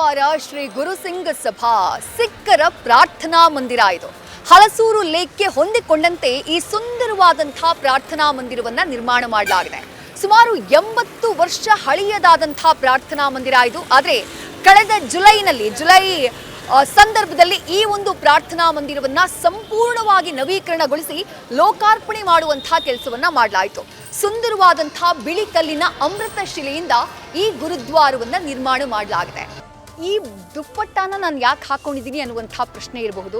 ಗುರುದ್ವಾರ ಶ್ರೀ ಗುರುಸಿಂಗ್ ಸಭಾ ಸಿಖ್ಖರ ಪ್ರಾರ್ಥನಾ ಮಂದಿರ ಇದು. ಹಲಸೂರು ಲೇಕ್ಗೆ ಹೊಂದಿಕೊಂಡಂತೆ ಈ ಸುಂದರವಾದಂತಹ ಪ್ರಾರ್ಥನಾ ಮಂದಿರವನ್ನ ನಿರ್ಮಾಣ ಮಾಡಲಾಗಿದೆ. ಸುಮಾರು 80 ವರ್ಷ ಹಳೆಯದಾದಂತಹ ಪ್ರಾರ್ಥನಾ ಮಂದಿರ ಇದು. ಆದರೆ ಕಳೆದ ಜುಲೈ ಸಂದರ್ಭದಲ್ಲಿ ಈ ಒಂದು ಪ್ರಾರ್ಥನಾ ಮಂದಿರವನ್ನ ಸಂಪೂರ್ಣವಾಗಿ ನವೀಕರಣಗೊಳಿಸಿ ಲೋಕಾರ್ಪಣೆ ಮಾಡುವಂತಹ ಕೆಲಸವನ್ನ ಮಾಡಲಾಯಿತು. ಸುಂದರವಾದಂತಹ ಬಿಳಿ ಕಲ್ಲಿನ ಅಮೃತ ಶಿಲೆಯಿಂದ ಈ ಗುರುದ್ವಾರವನ್ನ ನಿರ್ಮಾಣ ಮಾಡಲಾಗಿದೆ. ಈ ದುಪ್ಪಟ್ಟನ ನಾನು ಯಾಕೆ ಹಾಕೊಂಡಿದ್ದೀನಿ ಅನ್ನುವಂತಹ ಪ್ರಶ್ನೆ ಇರಬಹುದು.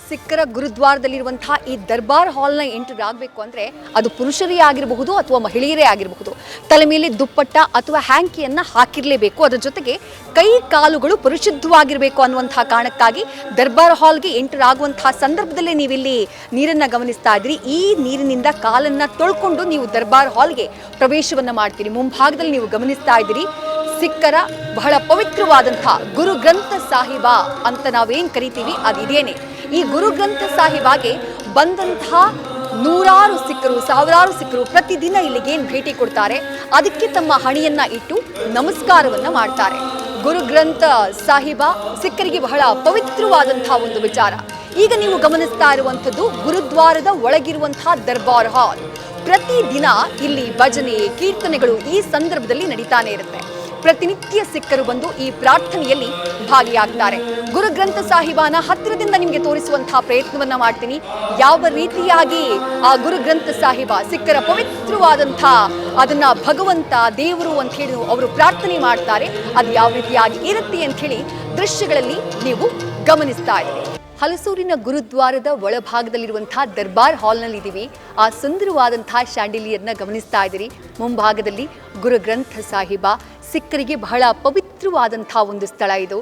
ಸಿಖ್ಖರ ಗುರುದ್ವಾರದಲ್ಲಿರುವಂತಹ ಈ ದರ್ಬಾರ್ ಹಾಲ್ನ ಎಂಟರ್ ಆಗಬೇಕು ಅಂದರೆ ಅದು ಪುರುಷರೇ ಆಗಿರಬಹುದು ಅಥವಾ ಮಹಿಳೆಯರೇ ಆಗಿರಬಹುದು, ತಲೆ ಮೇಲೆ ದುಪ್ಪಟ್ಟ ಅಥವಾ ಹ್ಯಾಂಕಿಯನ್ನು ಹಾಕಿರಲೇಬೇಕು. ಅದರ ಜೊತೆಗೆ ಕೈ ಕಾಲುಗಳು ಪರಿಶುದ್ಧವಾಗಿರಬೇಕು ಅನ್ನುವಂತಹ ಕಾರಣಕ್ಕಾಗಿ ದರ್ಬಾರ್ ಹಾಲ್ಗೆ ಎಂಟರ್ ಆಗುವಂತಹ ಸಂದರ್ಭದಲ್ಲೇ ನೀವಿಲ್ಲಿ ನೀರನ್ನು ಗಮನಿಸ್ತಾ ಇದ್ದೀರಿ. ಈ ನೀರಿನಿಂದ ಕಾಲನ್ನು ತೊಳ್ಕೊಂಡು ನೀವು ದರ್ಬಾರ್ ಹಾಲ್ಗೆ ಪ್ರವೇಶವನ್ನು ಮಾಡ್ತೀರಿ. ಮುಂಭಾಗದಲ್ಲಿ ನೀವು ಗಮನಿಸ್ತಾ ಇದ್ದೀರಿ ಸಿಖ್ಖರ ಬಹಳ ಪವಿತ್ರವಾದಂತಹ ಗುರು ಗ್ರಂಥ ಸಾಹಿಬ ಅಂತ ನಾವೇನು ಕರಿತೀವಿ ಅದಿದೇನೆ. ಈ ಗುರು ಗ್ರಂಥ ಸಾಹಿಬಾಗೆ ಬಂದಂತಹ ನೂರಾರು ಸಿಖ್ಖರು, ಸಾವಿರಾರು ಸಿಖ್ಖರು ಪ್ರತಿದಿನ ಇಲ್ಲಿಗೇನು ಭೇಟಿ ಕೊಡ್ತಾರೆ ಅದಕ್ಕೆ ತಮ್ಮ ಹಣಿಯನ್ನ ಇಟ್ಟು ನಮಸ್ಕಾರವನ್ನ ಮಾಡ್ತಾರೆ. ಗುರು ಗ್ರಂಥ ಸಾಹಿಬ ಸಿಖ್ಖರಿಗೆ ಬಹಳ ಪವಿತ್ರವಾದಂತಹ ಒಂದು ವಿಚಾರ. ಈಗ ನೀವು ಗಮನಿಸ್ತಾ ಇರುವಂಥದ್ದು ಗುರುದ್ವಾರದ ಒಳಗಿರುವಂತಹ ದರ್ಬಾರ್ ಹಾಲ್. ಪ್ರತಿದಿನ ಇಲ್ಲಿ ಭಜನೆ ಕೀರ್ತನೆಗಳು ಈ ಸಂದರ್ಭದಲ್ಲಿ ನಡೀತಾನೆ ಇರುತ್ತೆ. ಪ್ರತಿನಿತ್ಯ ಸಿಖ್ಖರು ಬಂದು ಈ ಪ್ರಾರ್ಥನೆಯಲ್ಲಿ ಭಾಗಿಯಾಗ್ತಾರೆ. ಗುರು ಗ್ರಂಥ ಸಾಹಿಬಾನ ಹತ್ತಿರದಿಂದ ನಿಮಗೆ ತೋರಿಸುವಂತಹ ಪ್ರಯತ್ನವನ್ನ ಮಾಡ್ತೀನಿ. ಯಾವ ರೀತಿಯಾಗಿ ಆ ಗುರು ಗ್ರಂಥ ಸಾಹಿಬ ಸಿಖ್ಖರ ಪವಿತ್ರವಾದಂತಹ ಅದನ್ನ ಭಗವಂತ ದೇವರು ಅಂತ ಹೇಳಿ ಅವರು ಪ್ರಾರ್ಥನೆ ಮಾಡ್ತಾರೆ, ಅದು ಯಾವ ರೀತಿಯಾಗಿ ಇರುತ್ತೆ ಅಂತ ಹೇಳಿ ದೃಶ್ಯಗಳಲ್ಲಿ ನೀವು ಗಮನಿಸ್ತಾ ಇದ್ದೀರಿ. ಹಲಸೂರಿನ ಗುರುದ್ವಾರದ ಒಳಭಾಗದಲ್ಲಿರುವಂತಹ ದರ್ಬಾರ್ ಹಾಲ್ನಲ್ಲಿ ಇದ್ದೀವಿ. ಆ ಸುಂದರವಾದಂತಹ ಶ್ಯಾಂಡಿಲಿಯರ್ನ ಗಮನಿಸ್ತಾ ಇದ್ದೀರಿ. ಮುಂಭಾಗದಲ್ಲಿ ಗುರು ಗ್ರಂಥ ಸಾಹಿಬ ಸಿಖ್ಖರಿಗೆ ಬಹಳ ಪವಿತ್ರವಾದಂತಹ ಒಂದು ಸ್ಥಳ ಇದು.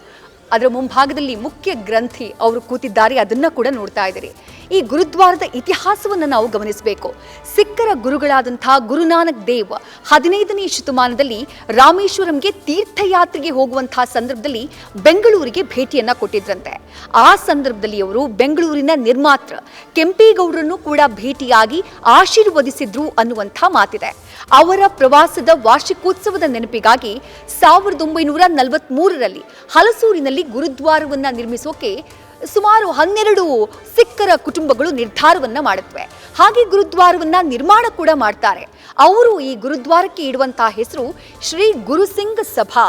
ಅದರ ಮುಂಭಾಗದಲ್ಲಿ ಮುಖ್ಯ ಗ್ರಂಥಿ ಅವರು ಕೂತಿದ್ದಾರೆ, ಅದನ್ನ ಕೂಡ ನೋಡ್ತಾ ಇದ್ದೀರಿ. ಈ ಗುರುದ್ವಾರದ ಇತಿಹಾಸವನ್ನು ನಾವು ಗಮನಿಸಬೇಕು. ಸಿಖ್ಖರ ಗುರುಗಳಾದಂತಹ ಗುರುನಾನಕ್ ದೇವ್ 15ನೇ ಶತಮಾನದಲ್ಲಿ ರಾಮೇಶ್ವರಂಗೆ ತೀರ್ಥಯಾತ್ರೆಗೆ ಹೋಗುವಂತಹ ಸಂದರ್ಭದಲ್ಲಿ ಬೆಂಗಳೂರಿಗೆ ಭೇಟಿಯನ್ನ ಕೊಟ್ಟಿದ್ರಂತೆ. ಆ ಸಂದರ್ಭದಲ್ಲಿ ಅವರು ಬೆಂಗಳೂರಿನ ನಿರ್ಮಾತೃ ಕೆಂಪೇಗೌಡರನ್ನು ಕೂಡ ಭೇಟಿಯಾಗಿ ಆಶೀರ್ವದಿಸಿದ್ರು ಅನ್ನುವಂಥ ಮಾತಿದೆ. ಅವರ ಪ್ರವಾಸದ ವಾರ್ಷಿಕೋತ್ಸವದ ನೆನಪಿಗಾಗಿ 1943ರಲ್ಲಿ ಹಲಸೂರಿನಲ್ಲಿ ಗುರುದ್ವಾರವನ್ನ ನಿರ್ಮಿಸೋಕೆ ಸುಮಾರು 12 ಸಿಖ್ಖರ ಕುಟುಂಬಗಳು ನಿರ್ಧಾರವನ್ನ ಮಾಡುತ್ತವೆ. ಹಾಗೆ ಗುರುದ್ವಾರವನ್ನ ನಿರ್ಮಾಣ ಕೂಡ ಮಾಡ್ತಾರೆ. ಅವರು ಈ ಗುರುದ್ವಾರಕ್ಕೆ ಇಡುವಂತಹ ಹೆಸರು ಶ್ರೀ ಗುರುಸಿಂಗ್ ಸಭಾ.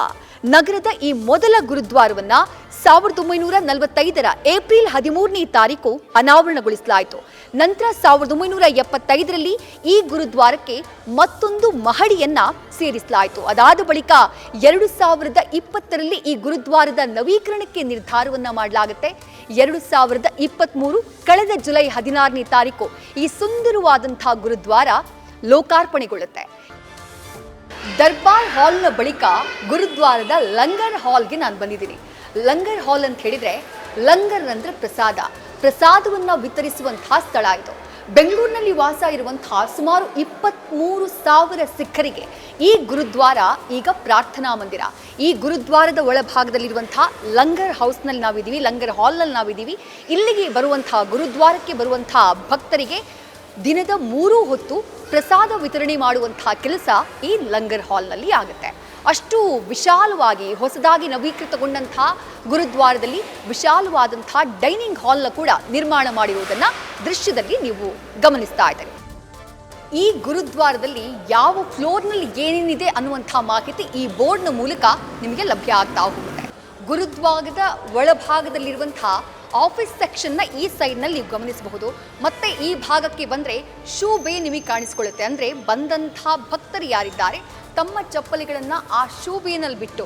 ನಗರದ ಈ ಮೊದಲ ಗುರುದ್ವಾರವನ್ನ 1945ರ ಏಪ್ರಿಲ್ 13ನೇ ತಾರೀಕು ಅನಾವರಣಗೊಳಿಸಲಾಯಿತು. ನಂತರ 1975ರಲ್ಲಿ ಈ ಗುರುದ್ವಾರಕ್ಕೆ ಮತ್ತೊಂದು ಮಹಡಿಯನ್ನ ಸೇರಿಸಲಾಯಿತು. ಅದಾದ ಬಳಿಕ 2020ರಲ್ಲಿ ಈ ಗುರುದ್ವಾರದ ನವೀಕರಣಕ್ಕೆ ನಿರ್ಧಾರವನ್ನ ಮಾಡಲಾಗುತ್ತೆ. 2023 ಕಳೆದ ಜುಲೈ 16ನೇ ತಾರೀಕು ಈ ಸುಂದರವಾದಂತಹ ಗುರುದ್ವಾರ ಲೋಕಾರ್ಪಣೆಗೊಳ್ಳುತ್ತೆ. ದರ್ಬಾರ್ ಹಾಲ್ನ ಬಳಿಕ ಗುರುದ್ವಾರದ ಲಂಗರ್ ಹಾಲ್ಗೆ ನಾನು ಬಂದಿದ್ದೀನಿ. ಲಂಗರ್ ಹಾಲ್ ಅಂತ ಹೇಳಿದ್ರೆ ಲಂಗರ್ ಅಂದ್ರೆ ಪ್ರಸಾದವನ್ನ ವಿತರಿಸುವಂತಹ ಸ್ಥಳ ಇದು. ಬೆಂಗಳೂರಿನಲ್ಲಿ ವಾಸ ಇರುವಂತಹ ಸುಮಾರು 23,000 ಸಿಖ್ಖರಿಗೆ ಈ ಗುರುದ್ವಾರ ಈಗ ಪ್ರಾರ್ಥನಾ ಮಂದಿರ. ಈ ಗುರುದ್ವಾರದ ಒಳಭಾಗದಲ್ಲಿರುವಂತಹ ಲಂಗರ್ ಹೌಸ್ನಲ್ಲಿ ನಾವಿದ್ದೀವಿ, ಲಂಗರ್ ಹಾಲ್ನಲ್ಲಿ ನಾವಿದ್ದೀವಿ. ಇಲ್ಲಿಗೆ ಬರುವಂತಹ ಗುರುದ್ವಾರಕ್ಕೆ ಬರುವಂತಹ ಭಕ್ತರಿಗೆ ದಿನದ 3 ಹೊತ್ತು ಪ್ರಸಾದ ವಿತರಣೆ ಮಾಡುವಂತಹ ಕೆಲಸ ಈ ಲಂಗರ್ ಹಾಲ್ನಲ್ಲಿ ಆಗುತ್ತೆ. ಅಷ್ಟು ವಿಶಾಲವಾಗಿ ಹೊಸದಾಗಿ ನವೀಕೃತಗೊಂಡಂತಹ ಗುರುದ್ವಾರದಲ್ಲಿ ವಿಶಾಲವಾದಂತಹ ಡೈನಿಂಗ್ ಹಾಲ್ನ ಕೂಡ ನಿರ್ಮಾಣ ಮಾಡಿರುವುದನ್ನು ದೃಶ್ಯದಲ್ಲಿ ನೀವು ಗಮನಿಸ್ತಾ ಇದ್ದೀರಿ. ಈ ಗುರುದ್ವಾರದಲ್ಲಿ ಯಾವ ಫ್ಲೋರ್ನಲ್ಲಿ ಏನೇನಿದೆ ಅನ್ನುವಂತಹ ಮಾಹಿತಿ ಈ ಬೋರ್ಡ್ನ ಮೂಲಕ ನಿಮಗೆ ಲಭ್ಯ ಆಗ್ತಾ ಹೋಗುತ್ತೆ. ಗುರುದ್ವಾರದ ಒಳಭಾಗದಲ್ಲಿರುವಂತಹ ಆಫೀಸ್ ಸೆಕ್ಷನ್ನ ಈ ಸೈಡ್ನಲ್ಲಿ ನೀವು ಗಮನಿಸಬಹುದು. ಮತ್ತೆ ಈ ಭಾಗಕ್ಕೆ ಬಂದರೆ ಶೂ ಬೇ ನಿಮಗೆ ಕಾಣಿಸ್ಕೊಳ್ಳುತ್ತೆ. ಅಂದರೆ ಬಂದಂತಹ ಭಕ್ತರು ಯಾರಿದ್ದಾರೆ ತಮ್ಮ ಚಪ್ಪಲಿಗಳನ್ನು ಆ ಶೂ ಬೇನಲ್ಲಿ ಬಿಟ್ಟು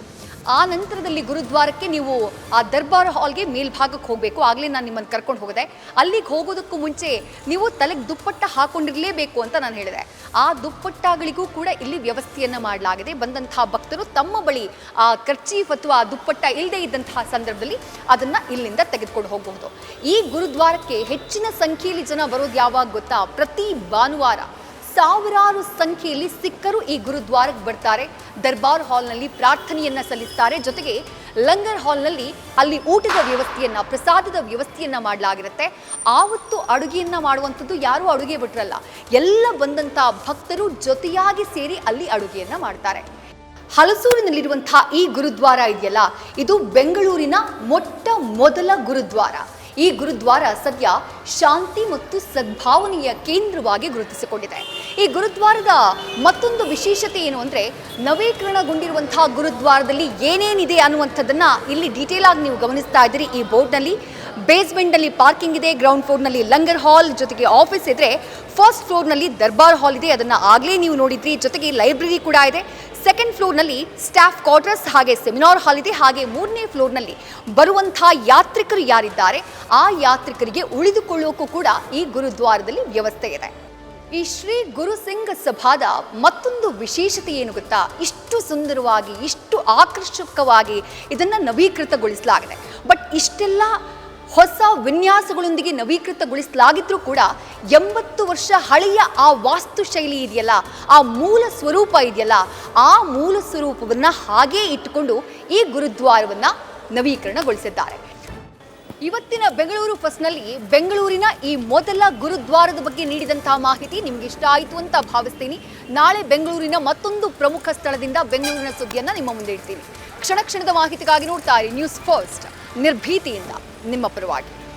ಆ ನಂತರದಲ್ಲಿ ಗುರುದ್ವಾರಕ್ಕೆ ನೀವು ಆ ದರ್ಬಾರ್ ಹಾಲ್ಗೆ ಮೇಲ್ಭಾಗಕ್ಕೆ ಹೋಗಬೇಕು. ಆಗಲೇ ನಾನು ನಿಮ್ಮನ್ನು ಕರ್ಕೊಂಡು ಹೋಗಿದೆ. ಅಲ್ಲಿಗೆ ಹೋಗೋದಕ್ಕೂ ಮುಂಚೆ ನೀವು ತಲೆಗೆ ದುಪ್ಪಟ್ಟ ಹಾಕೊಂಡಿರಲೇಬೇಕು ಅಂತ ನಾನು ಹೇಳಿದೆ. ಆ ದುಪ್ಪಟ್ಟಗಳಿಗೂ ಕೂಡ ಇಲ್ಲಿ ವ್ಯವಸ್ಥೆಯನ್ನು ಮಾಡಲಾಗಿದೆ. ಬಂದಂತಹ ಭಕ್ತರು ತಮ್ಮ ಬಳಿ ಆ ಕರ್ಚೀಫ್ ಅಥವಾ ದುಪ್ಪಟ್ಟ ಇಲ್ಲದೆ ಇದ್ದಂತಹ ಸಂದರ್ಭದಲ್ಲಿ ಅದನ್ನು ಇಲ್ಲಿಂದ ತೆಗೆದುಕೊಂಡು ಹೋಗಬಹುದು. ಈ ಗುರುದ್ವಾರಕ್ಕೆ ಹೆಚ್ಚಿನ ಸಂಖ್ಯೆಯಲ್ಲಿ ಜನ ಬರೋದು ಯಾವಾಗ ಗೊತ್ತಾ? ಪ್ರತಿ ಭಾನುವಾರ ಸಾವಿರಾರು ಸಂಖ್ಯೆಯಲ್ಲಿ ಸಿಖ್ಖರು ಈ ಗುರುದ್ವಾರಕ್ಕೆ ಬರ್ತಾರೆ. ದರ್ಬಾರ್ ಹಾಲ್ನಲ್ಲಿ ಪ್ರಾರ್ಥನೆಯನ್ನ ಸಲ್ಲಿಸ್ತಾರೆ. ಜೊತೆಗೆ ಲಂಗರ್ ಹಾಲ್ನಲ್ಲಿ ಅಲ್ಲಿ ಊಟದ ವ್ಯವಸ್ಥೆಯನ್ನ, ಪ್ರಸಾದದ ವ್ಯವಸ್ಥೆಯನ್ನ ಮಾಡಲಾಗಿರುತ್ತೆ. ಆವತ್ತು ಅಡುಗೆಯನ್ನ ಮಾಡುವಂಥದ್ದು ಯಾರೂ ಅಡುಗೆ ಬಿಟ್ರಲ್ಲ, ಎಲ್ಲ ಬಂದಂತಹ ಭಕ್ತರು ಜೊತೆಯಾಗಿ ಸೇರಿ ಅಲ್ಲಿ ಅಡುಗೆಯನ್ನ ಮಾಡ್ತಾರೆ. ಹಲಸೂರಿನಲ್ಲಿರುವಂತಹ ಈ ಗುರುದ್ವಾರ ಇದೆಯಲ್ಲ, ಇದು ಬೆಂಗಳೂರಿನ ಮೊಟ್ಟ ಮೊದಲ ಗುರುದ್ವಾರ. ಈ ಗುರುದ್ವಾರ ಸದ್ಯ ಶಾಂತಿ ಮತ್ತು ಸದ್ಭಾವನೆಯ ಕೇಂದ್ರವಾಗಿ ಗುರುತಿಸಿಕೊಂಡಿದೆ. ಈ ಗುರುದ್ವಾರದ ಮತ್ತೊಂದು ವಿಶೇಷತೆ ಏನು ಅಂದರೆ, ನವೀಕರಣಗೊಂಡಿರುವಂತಹ ಗುರುದ್ವಾರದಲ್ಲಿ ಏನೇನಿದೆ ಅನ್ನುವಂಥದ್ದನ್ನು ಇಲ್ಲಿ ಡೀಟೇಲ್ ಆಗಿ ನೀವು ಗಮನಿಸ್ತಾ ಇದ್ದೀರಿ. ಈ ಬೋರ್ಡ್ನಲ್ಲಿ ಬೇಸ್ಮೆಂಟ್ನಲ್ಲಿ ಪಾರ್ಕಿಂಗ್ ಇದೆ, ಗ್ರೌಂಡ್ ಫ್ಲೋರ್ನಲ್ಲಿ ಲಂಗರ್ ಹಾಲ್, ಜೊತೆಗೆ ಆಫೀಸ್ ಇದ್ರೆ ಫಸ್ಟ್ ಫ್ಲೋರ್ನಲ್ಲಿ ದರ್ಬಾರ್ ಹಾಲ್ ಇದೆ, ಅದನ್ನು ಆಗಲೇ ನೀವು ನೋಡಿದ್ರಿ. ಜೊತೆಗೆ ಲೈಬ್ರರಿ ಕೂಡ ಇದೆ. ಸೆಕೆಂಡ್ ಫ್ಲೋರ್ನಲ್ಲಿ ಸ್ಟಾಫ್ ಕ್ವಾರ್ಟರ್ಸ್ ಹಾಗೆ ಸೆಮಿನಾರ್ ಹಾಲ್ ಇದೆ. ಹಾಗೆ 3ನೇ ಫ್ಲೋರ್ನಲ್ಲಿ ಬರುವಂತಹ ಯಾತ್ರಿಕರು ಯಾರಿದ್ದಾರೆ ಆ ಯಾತ್ರಿಕರಿಗೆ ಉಳಿದುಕೊಳ್ಳೋಕ್ಕೂ ಕೂಡ ಈ ಗುರುದ್ವಾರದಲ್ಲಿ ವ್ಯವಸ್ಥೆ ಇದೆ. ಈ ಶ್ರೀ ಗುರುಸಿಂಗ್ ಸಭಾದ ಮತ್ತೊಂದು ವಿಶೇಷತೆ ಏನು ಗೊತ್ತಾ? ಇಷ್ಟು ಸುಂದರವಾಗಿ, ಇಷ್ಟು ಆಕರ್ಷಕವಾಗಿ ಇದನ್ನು ನವೀಕೃತಗೊಳಿಸಲಾಗಿದೆ. ಬಟ್ ಇಷ್ಟೆಲ್ಲ ಹೊಸ ವಿನ್ಯಾಸಗಳೊಂದಿಗೆ ನವೀಕೃತಗೊಳಿಸಲಾಗಿದ್ರೂ ಕೂಡ 80 ವರ್ಷ ಹಳೆಯ ಆ ವಾಸ್ತುಶೈಲಿ ಇದೆಯಲ್ಲ, ಆ ಮೂಲ ಸ್ವರೂಪ ಇದೆಯಲ್ಲ, ಆ ಮೂಲ ಸ್ವರೂಪವನ್ನು ಹಾಗೇ ಇಟ್ಟುಕೊಂಡು ಈ ಗುರುದ್ವಾರವನ್ನು ನವೀಕರಣಗೊಳಿಸಿದ್ದಾರೆ. ಇವತ್ತಿನ ಬೆಂಗಳೂರು ಫಸ್ಟ್ನಲ್ಲಿ ಬೆಂಗಳೂರಿನ ಈ ಮೊದಲ ಗುರುದ್ವಾರದ ಬಗ್ಗೆ ನೀಡಿದಂತಹ ಮಾಹಿತಿ ನಿಮ್ಗೆ ಇಷ್ಟ ಆಯಿತು ಅಂತ ಭಾವಿಸ್ತೀನಿ. ನಾಳೆ ಬೆಂಗಳೂರಿನ ಮತ್ತೊಂದು ಪ್ರಮುಖ ಸ್ಥಳದಿಂದ ಬೆಂಗಳೂರಿನ ಸುದ್ದಿಯನ್ನು ನಿಮ್ಮ ಮುಂದೆ ಇಡ್ತೀನಿ. ಕ್ಷಣ ಕ್ಷಣದ ಮಾಹಿತಿಗಾಗಿ ನೋಡ್ತಾ ಇರಿ ನ್ಯೂಸ್ ಫಸ್ಟ್, ನಿರ್ಭೀತಿಯಿಂದ ನಿಮ್ಮ ಪರವಾಗಿ.